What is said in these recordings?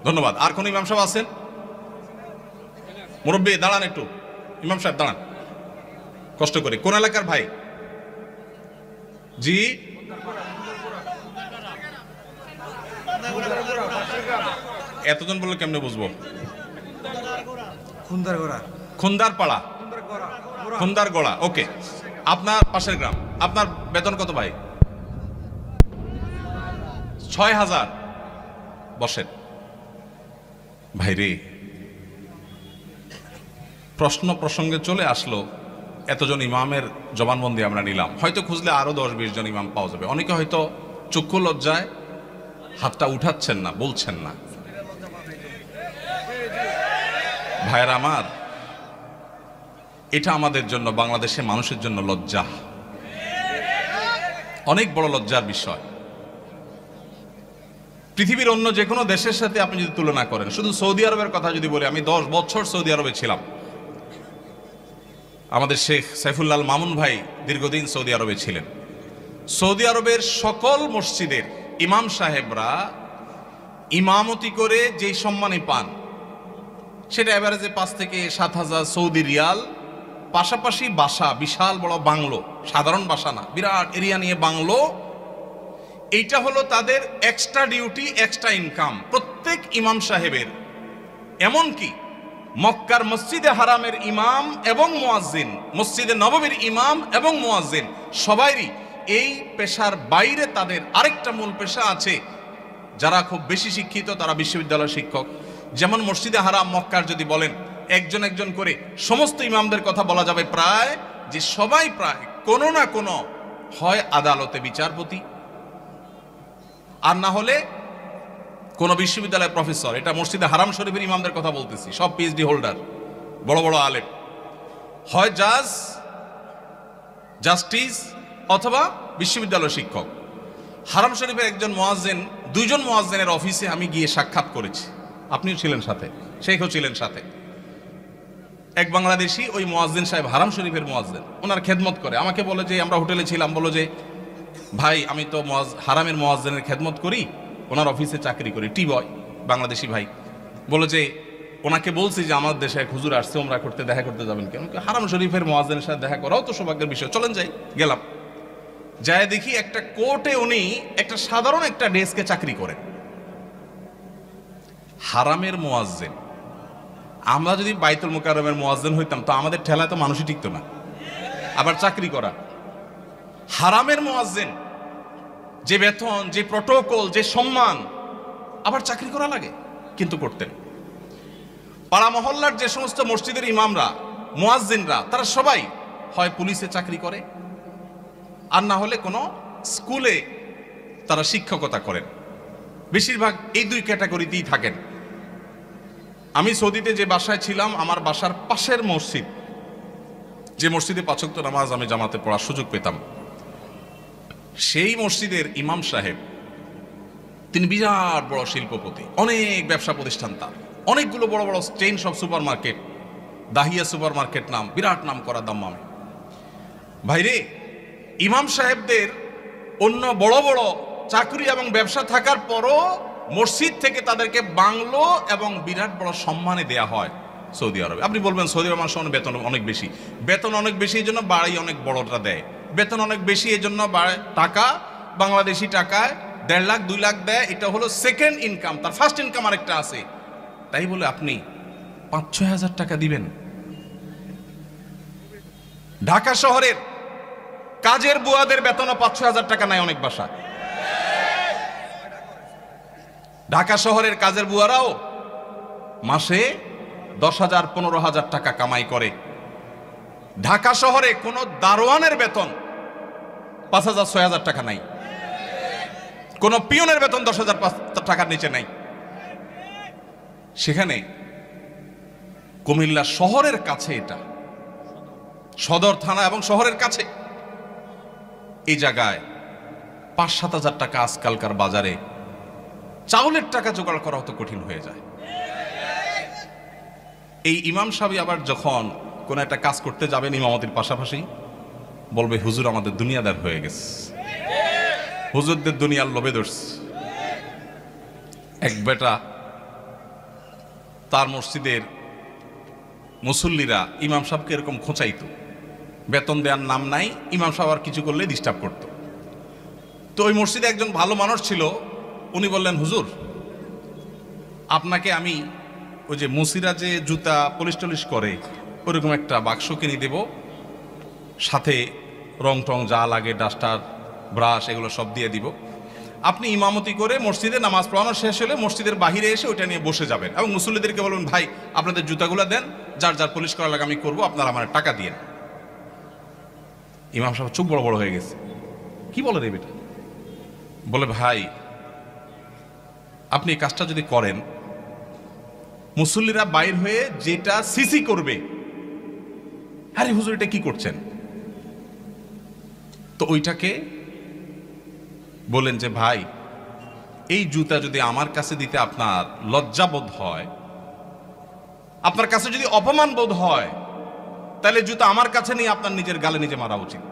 ধন্যবাদ। আর কোন ইমাম সাহেব আছেন? মুরব্বী দাঁড়ান একটু, ইমাম সাহেব দাঁড়ান কষ্ট করে। কোন এলাকার ভাই? জি, এতজন বললে কেমনে বুঝবো? খুন্দার পাড়া, খুন্দার গোড়া। ওকে, আপনার পাশের গ্রাম। আপনার বেতন কত ভাই? ৬,০০০। বসেন ভাইরে, প্রশ্ন প্রসঙ্গে চলে আসলো, এতজন ইমামের জবানবন্দি আমরা নিলাম, হয়তো খুঁজলে আরো ১০-২০ জন ইমাম পাওয়া যাবে। অনেকে হয়তো চক্ষু লজ্জায় হাতটা উঠাচ্ছেন না, বলছেন না। ভাইয়েরা আমার, এটা আমাদের জন্য, বাংলাদেশের মানুষের জন্য লজ্জা, অনেক বড় লজ্জার বিষয়। পৃথিবীর অন্য যে কোনো দেশের সাথে আপনি যদি তুলনা করেন, শুধু সৌদি আরবের কথা যদি বলি, আমি 10 বছর সৌদি আরবে ছিলাম। আমাদের শেখ সাইফুল্লাহ মামুন ভাই দীর্ঘদিন সৌদি আরবে ছিলেন। সৌদি আরবের সকল মসজিদের ইমাম সাহেবরা ইমামতি করে যেই সম্মানই পান, সেটা এভারেজে 5 থেকে 7,000 সৌদি রিয়াল। পাশাপাশি বাসা, বিশাল বড় বাংলো, সাধারণ বাসা না, বিরাট এরিয়া নিয়ে বাংলো। এইটা হলো তাদের এক্সট্রা ডিউটি, এক্সট্রা ইনকাম প্রত্যেক ইমাম সাহেবের। এমনকি মক্কার মসজিদে হারামের ইমাম এবং মুয়াজ্জিন, মসজিদে নববীর ইমাম এবং মুয়াজ্জিন, সবাইরই এই পেশার বাইরে তাদের আরেকটা মূল পেশা আছে। যারা খুব বেশি শিক্ষিত তারা বিশ্ববিদ্যালয়ের শিক্ষক। যেমন মসজিদে হারাম মক্কার যদি বলেন, একজন একজন করে সমস্ত ইমামদের কথা বলা যাবে প্রায়, যে সবাই প্রায় কোনো না কোনো হয় আদালতে বিচারপতি, আর না হলে কোন বিশ্ববিদ্যালয়ের প্রফেসর। এটা মসজিদে হারাম শরীফের ইমামদের কথা বলতেছি, সব পিএইচডি হোল্ডার, বড় বড় আলেম, হয় জাজ, জাস্টিস অথবা বিশ্ববিদ্যালয়ের শিক্ষক। হারাম শরীফের একজন মুয়াজ্জিন, 2 জন মুয়াজ্জিনের অফিসে আমি গিয়ে সাক্ষাৎ করেছি, আপনিও ছিলেন সাথে, শেখও ছিলেন সাথে। এক বাংলাদেশি ওই মুয়াজ্জিন সাহেব, হারাম শরীফের মুয়াজ্জিন, ওনার খেদমত করে। আমাকে বলে যে, আমরা হোটেলে ছিলাম, বলো যে ভাই আমি তো হারামের মুয়াজ্জিনের খেদমত করি, ওনার অফিসে চাকরি করি, টি বয়, বাংলাদেশি ভাই। বলে যে ওনাকে বলছি যে আমার দেশে এক হুজুর আসছে ওমরা করতে, দেখা করতে যাবেন কেন? হারাম শরীফের মুয়াজ্জিনের সাথে দেখা করাও তো সৌভাগ্যের বিষয়, চলেন যাই। গেলাম, যায় দেখি একটা কোর্টে উনি একটা সাধারণ একটা ডেস্কে চাকরি করেন, হারামের মুয়াজ্জিন। আমরা যদি বাইতুল মুকাররমের মুয়াজ্জিন হইতাম তো আমাদের ঠেলায় তো মানুষই টিকতো না, আবার চাকরি করা। হারামের মুয়াজ্জিন, যে বেতন, যে প্রটোকল, যে সম্মান, আবার চাকরি করা লাগে, কিন্তু করতেন। পাড়া মহল্লার যে সমস্ত মসজিদের ইমামরা, মুয়াজ্জিনরা, তারা সবাই হয় পুলিশে চাকরি করে, আর না হলে কোনো স্কুলে তারা শিক্ষকতা করেন। বেশিরভাগ এই 2 ক্যাটাগরিতেই থাকেন। আমি সৌদিতে যে বাসায় ছিলাম, আমার বাসার পাশের মসজিদ, যে মসজিদে 5 ওয়াক্ত নামাজ আমি জামাতে পড়ার সুযোগ পেতাম, সেই মসজিদের ইমাম সাহেব, তিনি বিরাট বড় শিল্পপতি, অনেক ব্যবসা প্রতিষ্ঠান তার, অনেকগুলো বড় বড় চেইন সব super market, Dahiya super market নাম, বিরাট নাম করা দাম্মামে। ভাইরে, ইমাম সাহেবদের অন্য বড় বড় চাকরি এবং ব্যবসা থাকার পরও মসজিদ থেকে তাদেরকে বাংলো এবং বিরাট বড় সম্মানে দেয়া হয় সৌদি আরবে। আপনি বলবেন সৌদি আরব মানুষের বেতন অনেক বেশি, বেতন অনেক বেশি এই জন্য বাড়ি অনেক বড়টা দেয়, বেতন অনেক বেশি এই জন্য টাকা, বাংলাদেশি টাকায় 1.5 লাখ 2 লাখ দেয়, এটা হলো সেকেন্ড ইনকাম, তার ফার্স্ট ইনকাম আরেকটা আছে। তাই বলে আপনি 5-6 হাজার টাকা দিবেন? ঢাকা শহরের কাজের বুয়াদের বেতনও 5-6 হাজার টাকা নেয় অনেক বাসা। ঢাকা শহরের কাজের বুয়ারাও মাসে 10,000 15,000 টাকা কামাই করে। ঢাকা শহরে কোন দারোয়ানের বেতন 5,000-6,000 টাকা নাই, কোন পিয়নের বেতন 10,000 টাকার নিচে নাই। সেখানে কুমিল্লা শহরের কাছে, এটা সদর থানা এবং শহরের কাছে, এই জায়গায় 5-7 হাজার টাকা আজকালকার বাজারে চাউলের টাকা জোগাড় করা হতো কঠিন হয়ে যায়। এই ইমাম সাহেব আবার যখন কোন একটা কাজ করতে যাবেন ইমামতির পাশাপাশি, বলবে হুজুর আমাদের দুনিয়াদার হয়ে গেছে, হুজুরদের দুনিয়ার লোভে ধরছে। এক বেটা তার মসজিদের মুসল্লিরা ইমাম সাহেবকে এরকম খোঁচাইতো, বেতন দেওয়ার নাম নাই, ইমাম সাহেব আর কিছু করলে ডিস্টার্ব করতো। তো ওই মসজিদে একজন ভালো মানুষ ছিল, উনি বললেন, হুজুর আপনাকে আমি ওই যে মুসিরা যে জুতা পলিশ টলিশ করে ওরকম একটা বাক্স কিনে দেব, সাথে রং টং যা লাগে ডাস্টার ব্রাশ এগুলো সব দিয়ে দিব, আপনি ইমামতি করে মসজিদে নামাজ পড়ানো শেষ হলে মসজিদের বাহিরে এসে ওইটা নিয়ে বসে যাবেন এবং মুসল্লিদেরকে বলবেন, ভাই আপনাদের জুতাগুলো দেন, যার যার পলিশ করা লাগে আমি করবো, আপনারা আমার টাকা দিয়েন। ইমাম সাহেব চোখ বড় বড় হয়ে গেছে, কি বলে রে বেটা? বলে, ভাই আপনি এই কাজটা যদি করেন, মুসল্লিরা বাইর হয়ে যেটা সিসি করবে, আরে হুজুর এটা কি করছেন? তো ওইটাকে বলেন যে, ভাই এই জুতা যদি আমার কাছে দিতে আপনার লজ্জাবোধ হয়, আপনার কাছে যদি অপমান বোধ হয়, তাহলে জুতা আমার কাছে নিয়ে আপনার নিজের গালে নিজে মারা উচিত।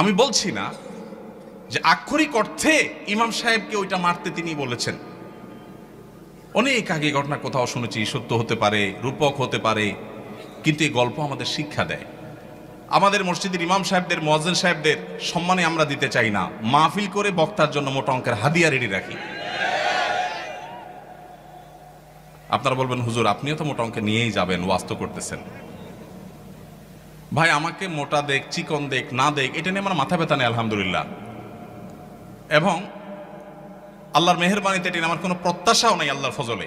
আমি বলছি না যে আক্ষরিক অর্থে ইমাম সাহেবকে ওইটা মারতে তিনি বলেছেন। অনেক আগে ঘটনা কোথাও শুনেছি, সত্য হতে পারে, রূপক হতে পারে, কিন্তু এই গল্প আমাদের শিক্ষা দেয়। আমাদের মসজিদের ইমাম সাহেবদের, মুয়াজ্জিন সাহেবদের সম্মানে আমরা দিতে চাই না, মাহফিল করে বক্তার জন্য মোটা অঙ্কের হাদিয়া রেডি রাখি। আপনারা বলবেন, হুজুর আপনিও তো মোটা অঙ্কে নিয়েই যাবেন, ওয়াজ করতেছেন। ভাই আমাকে মোটা দেখ, চিকন দেখ, না দেখ, এটা নিয়ে আমার মাথা ব্যথা নেই, আলহামদুলিল্লাহ। এবং আল্লাহর মেহেরবানিতে এটা আমার কোনো প্রত্যাশাও নাই আল্লাহর ফজলে।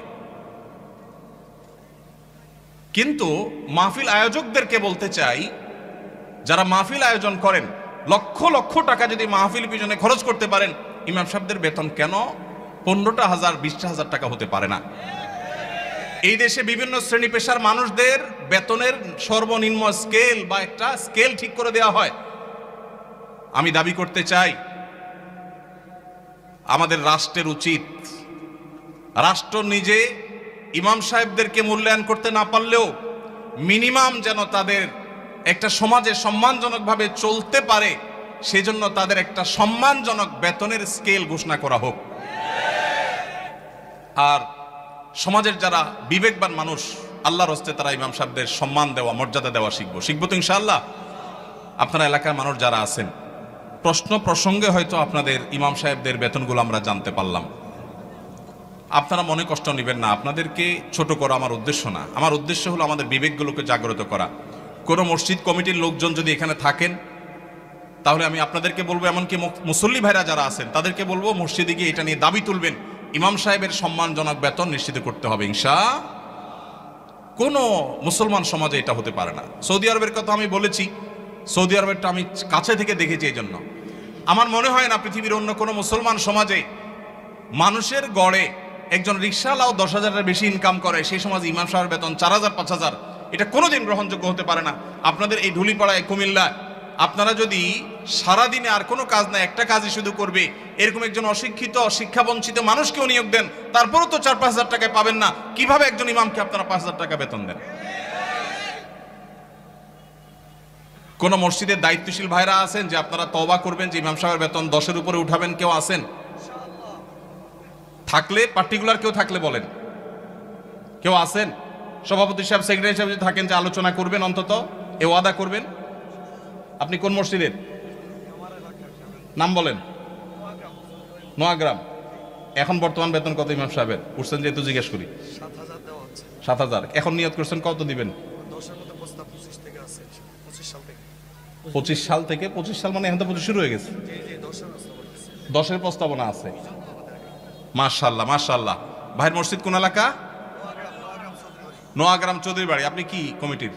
কিন্তু মাহফিল আয়োজকদেরকে বলতে চাই, যারা মাহফিল আয়োজন করেন, লক্ষ লক্ষ টাকা যদি মাহফিল পিছনে খরচ করতে পারেন, ইমাম সাহেবদের বেতন কেন 15,000 20,000 টাকা হতে পারে না? এই দেশে বিভিন্ন শ্রেণী পেশার মানুষদের বেতনের সর্বনিম্ন স্কেল বা একটা স্কেল ঠিক করে দেওয়া হয়। আমি দাবি করতে চাই, আমাদের রাষ্ট্রের উচিত, রাষ্ট্র নিজে ইমাম সাহেবদেরকে মূল্যায়ন করতে না পারলেও মিনিমাম যেন তাদের একটা সমাজে সম্মানজনকভাবে চলতে পারে, সেজন্য তাদের একটা সম্মানজনক বেতনের স্কেল ঘোষণা করা হোক। আর সমাজের যারা বিবেকবান মানুষ, আল্লাহর হস্তে তারা ইমাম সাহেবদের সম্মান দেওয়া, মর্যাদা দেওয়া শিখবো তো ইনশাআল্লাহ। আপনারা এলাকার মানুষ যারা আছেন, প্রশ্ন প্রসঙ্গে হয়তো আপনাদের ইমাম সাহেবদের বেতনগুলো আমরা জানতে পারলাম, আপনারা মনে কষ্ট নেবেন না, আপনাদেরকে ছোট করা আমার উদ্দেশ্য না। আমার উদ্দেশ্য হলো আমাদের বিবেকগুলোকে জাগ্রত করা। কোনো মসজিদ কমিটির লোকজন যদি এখানে থাকেন, তাহলে আমি আপনাদেরকে বলবো, এমনকি মুসল্লি ভাইরা যারা আছেন তাদেরকে বলবো, মসজিদে গিয়ে এটা নিয়ে দাবি তুলবেন, ইমাম সাহেবের সম্মানজনক বেতন নিশ্চিত করতে হবে ইনশাআল্লাহ। কোনো মুসলমান সমাজে এটা হতে পারে না। সৌদি আরবের কথা আমি বলেছি, সৌদি আরবেরটা আমি কাছে থেকে দেখেছি, এই জন্য আমার মনে হয় না পৃথিবীর অন্য কোনো মুসলমান সমাজে মানুষের গড়ে একজন রিকশাওয়ালাও 10,000-এর বেশি ইনকাম করে, সেই সমাজে ইমাম সাহেবের বেতন 4,000 5,000, এটা কোনোদিন গ্রহণযোগ্য হতে পারে না। আপনাদের এই ঢুলিপাড়ায়, কুমিল্লা, আপনারা যদি সারাদিনে আর কোনো কাজ না, একটা কাজই শুধু করবে, এরকম একজন অশিক্ষিত, শিক্ষাবঞ্চিত মানুষকেও নিয়োগ দেন, তারপরও তো 4-5 হাজার টাকায় পাবেন না। কিভাবে একজন ইমামকে আপনারা 5,000 টাকা বেতন দেন? কোন মসজিদের দায়িত্বশীল ভাইরা আছেন যে আপনারা তওবা করবেন যে ইমাম সাহেবের বেতন 10-এর উপরে উঠাবেন? কেউ আছেন? থাকলে, পার্টিকুলার কেউ থাকলে বলেন। কেউ আছেন? সভাপতি সাহেব, সেক্রেটারি সাহেব যদি থাকেন যে আলোচনা করবেন, অন্তত এ ওয়াদা করবেন। আপনি কোন মসজিদের? নাম বলেন। নোয়াগ্রাম। এখন বর্তমান বেতন কত ইমাম সাহেবের? উঠছেন যেহেতু জিজ্ঞেস করি। 7,000। এখন নিয়ত করছেন কত দিবেন? 25 সাল থেকে। 25 সাল মানে এখন তো 25 শুরু হয়ে গেছে। 10-এর প্রস্তাবনা আছে। মাশাআল্লাহ মাশাআল্লাহ। ভাইয়ের মসজিদ কোন এলাকা? নোয়াগ্রাম চৌধুরী বাড়ি। আপনি কি কমিটির?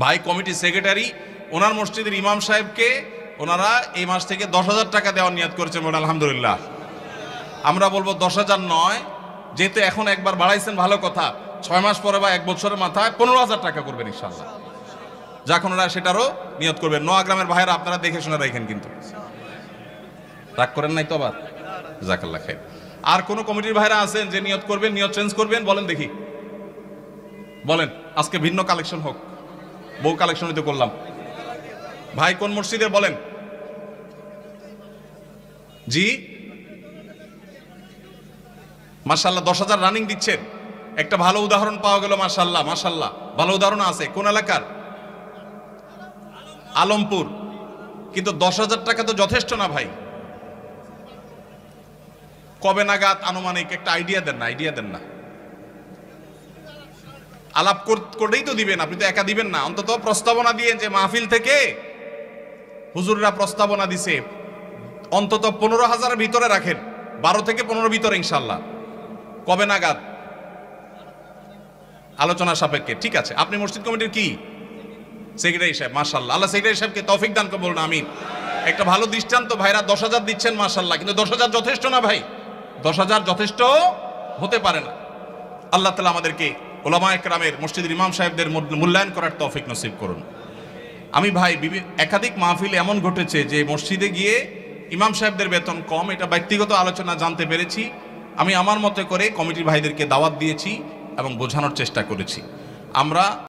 ভাই কমিটি সেক্রেটারি। ওনার মসজিদের ইমাম সাহেবকে ওনারা এই মাস থেকে 10,000 টাকা দেওয়ার নিয়ত করেছেন। আলহামদুলিল্লাহ। আমরা বলবো 10,000 নয়, যেহেতু এখন একবার বাড়াইছেন ভালো কথা, 6 মাস পরে বা 1 বছরের মাথায় 15,000 টাকা করবেন ইনশাআল্লাহ। যখন ওরা সেটারও নিয়ত করবেন। নোয়াগ্রামের ভাইয়েরা আপনারা দেখে শুনে রাখেন, কিন্তু রাগ করেন নাই তো আবার? জাযাকাল্লাহ খাইর। আর কোন কমিটির ভাইরা আছেন যে নিয়ত করবেন, নিয়ত চেঞ্জ করবেন? বলেন দেখি, বলেন। আজকে ভিন্ন কালেকশন হোক, বউ কালেকশন হইতে করলাম। ভাই কোন মসজিদের বলেন? জি, মাশাআল্লাহ 10,000 রানিং দিচ্ছেন। একটা ভালো উদাহরণ পাওয়া গেল, মাশাআল্লাহ মাশাআল্লাহ, ভালো উদাহরণ আছে। কোন এলাকার? আলমপুর। কিন্তু 10,000 টাকা তো যথেষ্ট না ভাই। কবে নাগাদ আনুমানিক একটা আইডিয়া দেন না, আইডিয়া দেন না। আলাপ করেই তো দিবেন, আপনি তো একা দিবেন না। অন্তত প্রস্তাবনা দিয়ে, যে মাহফিল থেকে হুজুররা প্রস্তাবনা দিছে, অন্তত 15,000 ভিতরে রাখেন, 12 থেকে 15 ভিতরে ইনশাল্লাহ। কবে নাগাদ? আলোচনা সাপেক্ষে। ঠিক আছে, আপনি মসজিদ কমিটির কি সেক্রেটারি সাহেব, মাশাআল্লাহ, আল্লাহ সেক্রেটারি সাহেবকে তৌফিক দান করুন, বলুন আমিন। একটা ভালো দৃষ্টান্ত, ভাইরা 10,000 দিচ্ছেন মাশাআল্লাহ, কিন্তু 10,000 যথেষ্ট না ভাই, 10,000 যথেষ্ট হতে পারে না। আল্লাহ তাআলা আমাদেরকে উলামায়ে কেরামের, মসজিদের ইমাম সাহেবদের মূল্যায়ন করার তৌফিক নসিব করুন। আমি ভাই একাধিক মাহফিলে এমন ঘটেছে যে মসজিদে গিয়ে ইমাম সাহেবদের বেতন কম, এটা ব্যক্তিগত আলোচনা জানতে পেরেছি। আমি আমার মতো করে কমিটির ভাইদেরকে দাওয়াত দিয়েছি এবং বোঝানোর চেষ্টা করেছি। আমরা